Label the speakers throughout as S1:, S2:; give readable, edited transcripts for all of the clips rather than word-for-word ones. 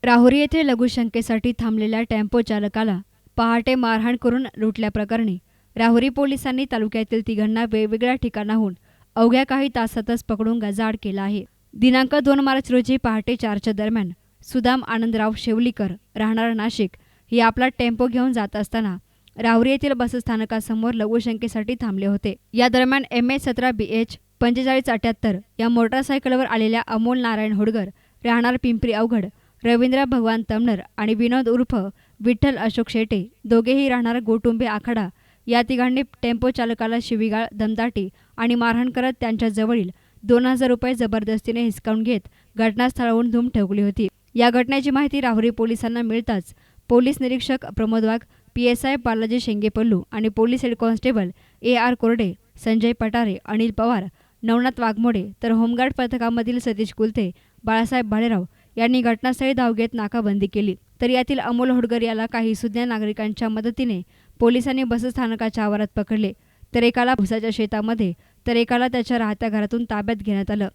S1: राहुरी येथे लघुशंकेसाठी थांबलेल्या टेम्पो चालकाला पहाटे मारहाण करून लुटल्याप्रकरणी राहुरी पोलिसांनी तालुक्यातील तिघांना वेगवेगळ्या ठिकाणाहून अवघ्या काही तासातच पकडून गजाआड केला आहे. दिनांक 2 मार्च रोजी पहाटे 4च्या दरम्यान सुदाम आनंदराव शेवलीकर राहणार नाशिक हे आपला टेम्पो घेऊन जात असताना राहुरी येथील बसस्थानकासमोर लघुशंकेसाठी थांबले होते. या दरम्यान MH17BH 4578 या मोटारसायकलवर आलेल्या अमोल नारायण होडगर राहणार पिंपरी अवघड, रवींद्र भगवान तमनर आणि विनोद उर्फ विठ्ठल अशोक शेटे दोघेही राहणार गोटुंबे आखाडा या तिघांनी टेम्पो चालकाला शिवीगाळ, दमदाटी आणि मारहाण करत त्यांच्या जवळील 2000 रुपये जबरदस्तीने हिसकावून घेत घटनास्थळावरून धूम ठोकली होती. या घटनेची माहिती राहुरी पोलिसांना मिळताच पोलीस निरीक्षक प्रमोद वाघ, PSI बालाजी शेंगेपल्लू आणि पोलीस हेड कॉन्स्टेबल AR कोरडे, संजय पटारे, अनिल पवार, नवनाथ वाघमोडे तर होमगार्ड पथकामधील सतीश कुलते, बाळासाहेब भालेराव यांनी घटनास्थळी धाव घेत नाकाबंदी केली. तर यातील अमोल होडगर याला काही सुज्ञ नागरिकांच्या मदतीने पोलिसांनी बसस्थानकाच्या आवारात पकडले. तर एकाला भुसाच्या शेतामध्ये तर एकाला त्याच्या राहत्या घरातून ताब्यात घेण्यात आलं.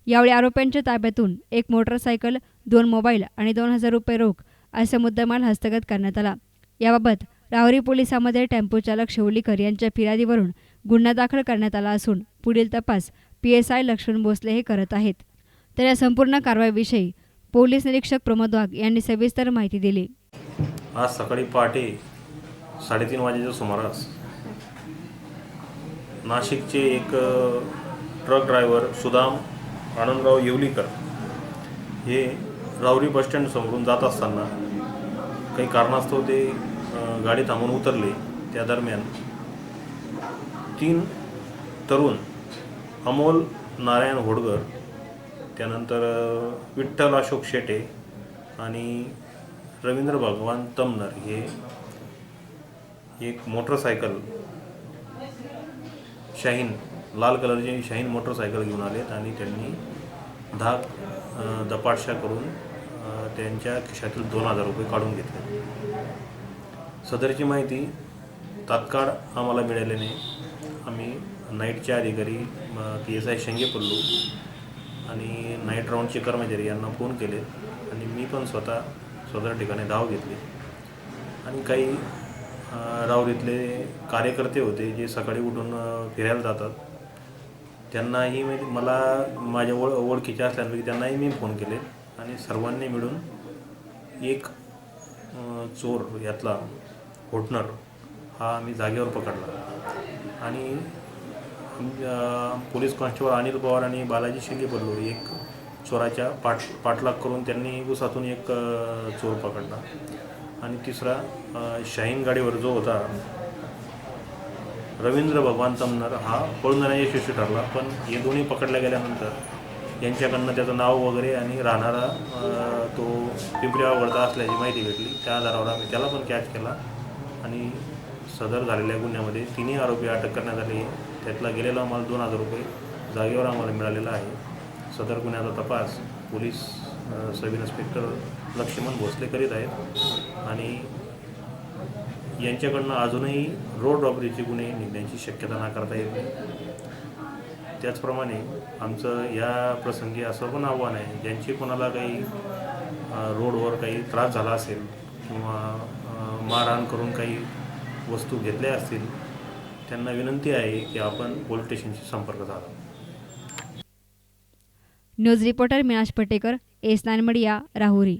S1: यावेळी आरोपींच्या ताब्यातून एक मोटरसायकल, 2 मोबाईल आणि 2000 रुपये रोख असा मुद्देमाल हस्तगत करण्यात आला. याबाबत राहुरी पोलिसांमध्ये टेम्पो चालक शेवलीकर यांच्या फिर्यादीवरून गुन्हा दाखल करण्यात आला असून पुढील तपास PSI लक्ष्मण भोसले हे करत आहेत. तर या संपूर्ण कारवाईविषयी पोलीस निरीक्षक प्रमोद वाघ यांनी सविस्तर माहिती दिली.
S2: आज सकाळी पहाटे 3:30 वाजेच्या सुमारास नाशिकचे एक ट्रक ड्रायव्हर सुदाम आनंदराव येवलीकर हे राहुरी बसस्टँड समोरून जात असताना काही कारणास्तव ते गाडी थांबून उतरले. त्या दरम्यान 3 तरुण अमोल नारायण होडगर, त्यानंतर विठ्ठल अशोक शेटे आणि रवींद्र भगवान तमनर हे एक मोटरसायकल शाहीन, लाल कलरची शाहीन मोटरसायकल घेऊन आलेत आणि त्यांनी धाक दपाटशा करून त्यांच्या खिशातील 2000 रुपये काढून घेतले. सदरची माहिती तात्काळ आम्हाला मिळाल्याने आम्ही नाईटचे अधिकारी PSI शेंगेपल्लू आणि नाईट राऊंडचे कर्मचारी यांना फोन केले आणि मी पण स्वतः सदर ठिकाणी धाव घेतली. आणि काही राहुरीतले कार्यकर्ते होते जे सकाळी उठून फिरायला जातात, त्यांनाही मला माझ्या ओळखीच्या असल्यामुळे त्यांनाही मी फोन केले आणि सर्वांनी मिळून एक चोर यातला होटनर हा आम्ही जागेवर पकडला आणि पोलीस कॉन्स्टेबल अनिल पवार आणि बालाजी शेंगेपल्लू एक चोराच्या पाठलाग करून त्यांनी उसातून एक चोर पकडला आणि तिसरा शाहीन गाडीवर जो होता रवींद्र भगवान तमनर हा पळून जाण्यास यशस्वी ठरला. पण हे दोन्ही पकडल्या गेल्यानंतर यांच्याकडनं त्याचं नाव वगैरे आणि राहणारा तो पिंपरी अवघडचा असल्याची माहिती भेटली. त्या आधारावर आम्ही त्याला पण कॅच केला आणि सदर झालेल्या गुन्ह्यामध्ये 3 आरोपी अटक करण्यात आले. त्यातला गेलेला माल 2000 रुपये जागेवर आम्हाला मिळालेला आहे. सदर गुन्ह्याचा तपास police sub inspector Laxman Bhosale करीत आहेत आणि यांच्याकडनं अजूनही रोड रॉबरीचे गुन्हे निघण्याची शक्यता नाकारता येत नाही. त्याचप्रमाणे आमचं या प्रसंगी असं पण आव्हान आहे, ज्यांची कोणाला काही रोडवर काही त्रास झाला असेल किंवा मारहाण करून काही वस्तू घेतल्या असतील, त्यांना विनंती आहे की आपण पोलीस स्टेशनशी संपर्क साधा.
S1: News reporter Meenash Patekar, S9 media, Rahuri.